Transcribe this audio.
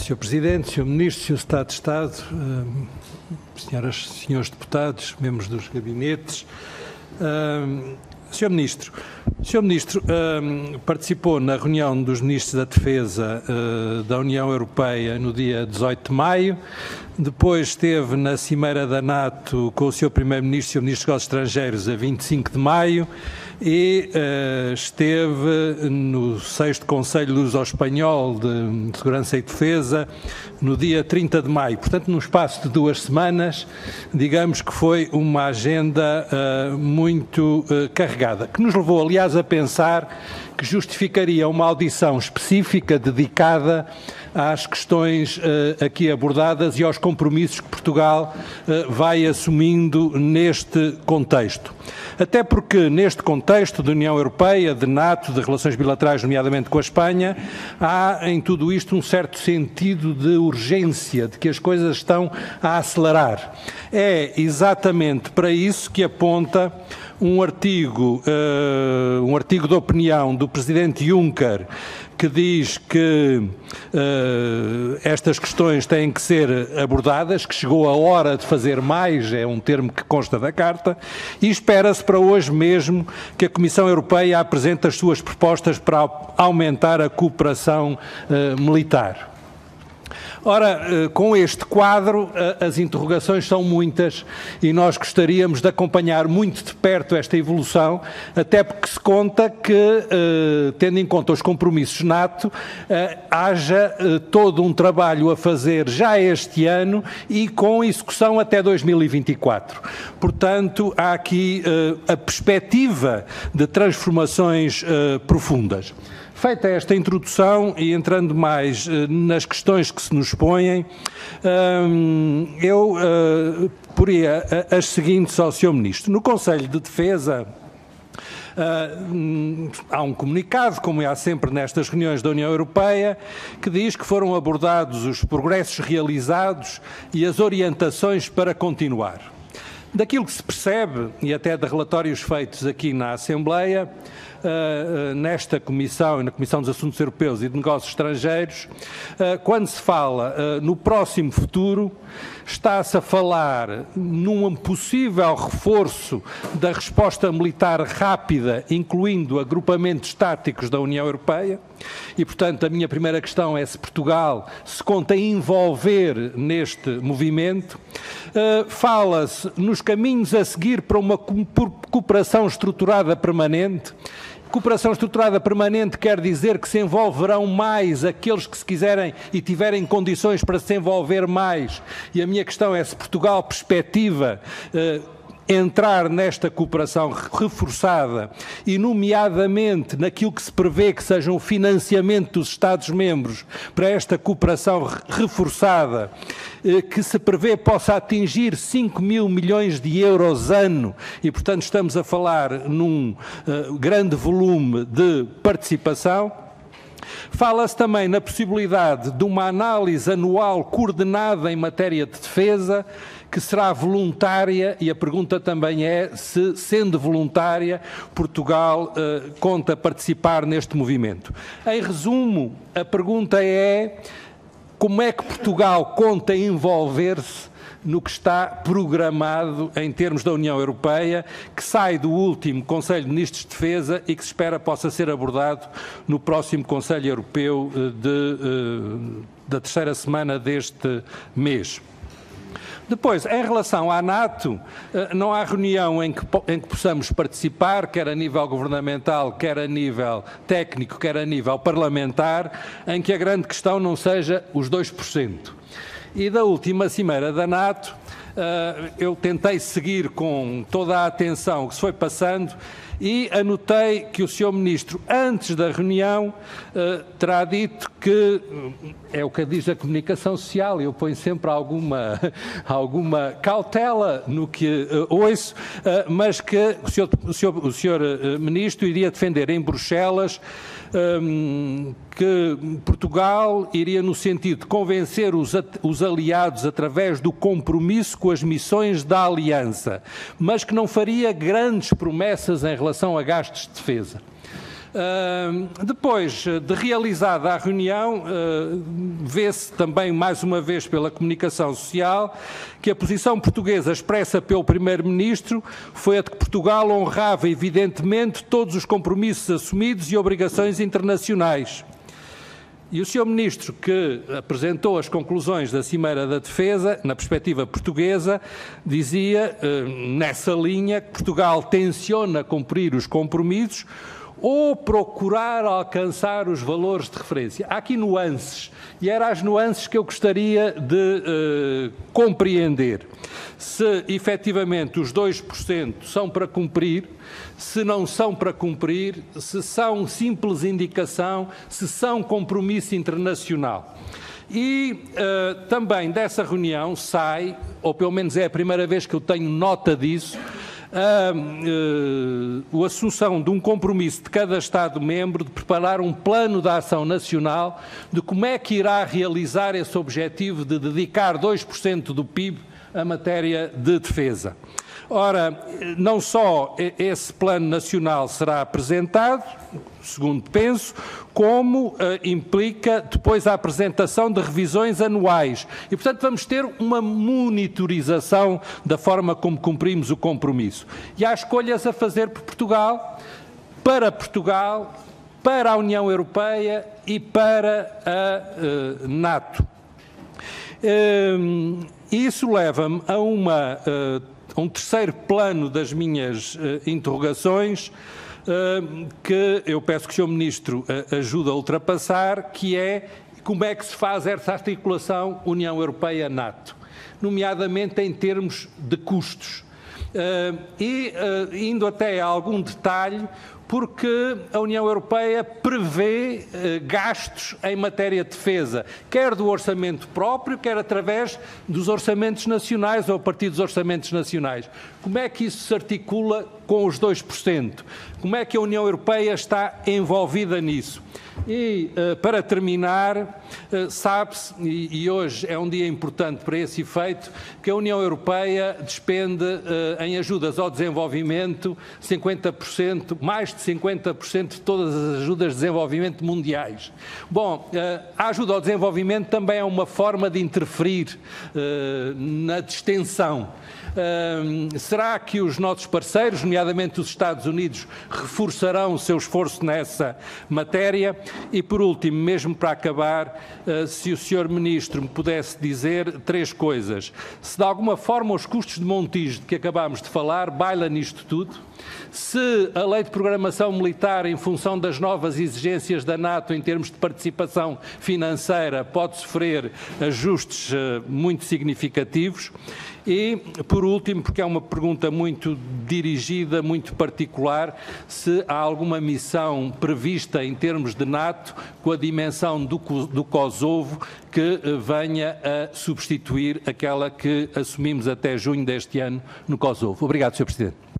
Sr. Presidente, Sr. Ministro, Sr. Secretário de Estado, senhoras e senhores deputados, membros dos gabinetes. Sr. Ministro, participou na reunião dos Ministros da Defesa da União Europeia no dia 18 de maio, depois esteve na Cimeira da NATO com o Sr. Primeiro-Ministro e o Ministro dos Negócios Estrangeiros a 25 de maio e esteve no 6º Conselho Luso-Espanhol de Segurança e Defesa no dia 30 de maio. Portanto, num espaço de 2 semanas, digamos que foi uma agenda muito carregada, que nos levou, aliás, a pensar que justificaria uma audição específica dedicada às questões aqui abordadas e aos compromissos que Portugal vai assumindo neste contexto. Até porque, neste contexto de União Europeia, de NATO, de relações bilaterais, nomeadamente com a Espanha, há em tudo isto um certo sentido de urgência, de que as coisas estão a acelerar. É exatamente para isso que aponta um artigo de opinião do Presidente Juncker, que diz que estas questões têm que ser abordadas, que chegou a hora de fazer mais, é um termo que consta da Carta, e espera-se para hoje mesmo que a Comissão Europeia apresente as suas propostas para aumentar a cooperação militar. Ora, com este quadro, as interrogações são muitas e nós gostaríamos de acompanhar muito de perto esta evolução, até porque se conta que, tendo em conta os compromissos NATO, haja todo um trabalho a fazer já este ano e com execução até 2024. Portanto, há aqui a perspectiva de transformações profundas. Feita esta introdução e entrando mais nas questões que se nos põem, eu poria as seguintes ao Sr. Ministro. No Conselho de Defesa há um comunicado, como há sempre nestas reuniões da União Europeia, que diz que foram abordados os progressos realizados e as orientações para continuar. Daquilo que se percebe, e até de relatórios feitos aqui na Assembleia, nesta Comissão e na Comissão dos Assuntos Europeus e de Negócios Estrangeiros, quando se fala no próximo futuro, está-se a falar num possível reforço da resposta militar rápida, incluindo agrupamentos táticos da União Europeia, e, portanto, a minha primeira questão é se Portugal se conta envolver neste movimento. Fala-se nos caminhos a seguir para uma cooperação estruturada permanente. Cooperação estruturada permanente quer dizer que se envolverão mais aqueles que se quiserem e tiverem condições para se envolver mais. E a minha questão é se Portugal perspectiva entrar nesta cooperação reforçada e, nomeadamente, naquilo que se prevê que seja um financiamento dos Estados-membros para esta cooperação reforçada, que se prevê possa atingir 5.000 milhões de euros ano e, portanto, estamos a falar num grande volume de participação. Fala-se também na possibilidade de uma análise anual coordenada em matéria de defesa, que será voluntária, e a pergunta também é se, sendo voluntária, Portugal conta participar neste movimento. Em resumo, a pergunta é como é que Portugal conta envolver-se no que está programado em termos da União Europeia, que sai do último Conselho de Ministros de Defesa e que se espera possa ser abordado no próximo Conselho Europeu da terceira semana deste mês. Depois, em relação à NATO, não há reunião em que possamos participar, quer a nível governamental, quer a nível técnico, quer a nível parlamentar, em que a grande questão não seja os 2%. E da última cimeira da NATO, eu tentei seguir com toda a atenção o que se foi passando e anotei que o Sr. Ministro, antes da reunião, terá dito que, é o que diz a comunicação social, eu ponho sempre alguma cautela no que ouço, mas que o Sr. Ministro iria defender em Bruxelas que Portugal iria no sentido de convencer os aliados através do compromisso com as missões da Aliança, mas que não faria grandes promessas em relação a gastos de defesa. Depois de realizada a reunião, vê-se também mais uma vez pela comunicação social que a posição portuguesa expressa pelo Primeiro-Ministro foi a de que Portugal honrava evidentemente todos os compromissos assumidos e obrigações internacionais. E o Sr. Ministro, que apresentou as conclusões da Cimeira da Defesa, na perspectiva portuguesa, dizia, nessa linha, que Portugal tenciona cumprir os compromissos ou procurar alcançar os valores de referência. Há aqui nuances, e eram as nuances que eu gostaria de compreender. Se efetivamente os 2% são para cumprir, se não são para cumprir, se são simples indicação, se são compromisso internacional. E também dessa reunião sai, ou pelo menos é a primeira vez que eu tenho nota disso, a assunção de um compromisso de cada Estado-membro de preparar um plano de ação nacional de como é que irá realizar esse objetivo de dedicar 2% do PIB à matéria de defesa. Ora, não só esse plano nacional será apresentado, segundo penso, como implica depois a apresentação de revisões anuais. E, portanto, vamos ter uma monitorização da forma como cumprimos o compromisso. E há escolhas a fazer por Portugal, para a União Europeia e para a NATO. Isso leva-me a um terceiro plano das minhas interrogações, que eu peço que o Sr. Ministro ajude a ultrapassar, que é como é que se faz essa articulação União Europeia-NATO, nomeadamente em termos de custos. Indo até a algum detalhe, porque a União Europeia prevê gastos em matéria de defesa, quer do orçamento próprio, quer através dos orçamentos nacionais ou a partir dos orçamentos nacionais. Como é que isso se articula com os 2%? Como é que a União Europeia está envolvida nisso? E, para terminar, sabe-se, e hoje é um dia importante para esse efeito, que a União Europeia despende em ajudas ao desenvolvimento 50%, mais de 50% de todas as ajudas de desenvolvimento mundiais. Bom, a ajuda ao desenvolvimento também é uma forma de interferir na distensão. Será que os nossos parceiros, nomeadamente os Estados Unidos, reforçarão o seu esforço nessa matéria? E, por último, mesmo para acabar, se o Sr. Ministro me pudesse dizer 3 coisas. Se de alguma forma os custos de Montijo de que acabámos de falar baila nisto tudo, se a lei de programação militar, em função das novas exigências da NATO em termos de participação financeira, pode sofrer ajustes muito significativos. E, por último, porque é uma pergunta muito dirigida, muito particular, se há alguma missão prevista em termos de NATO com a dimensão do Kosovo que venha a substituir aquela que assumimos até junho deste ano no Kosovo. Obrigado, Sr. Presidente.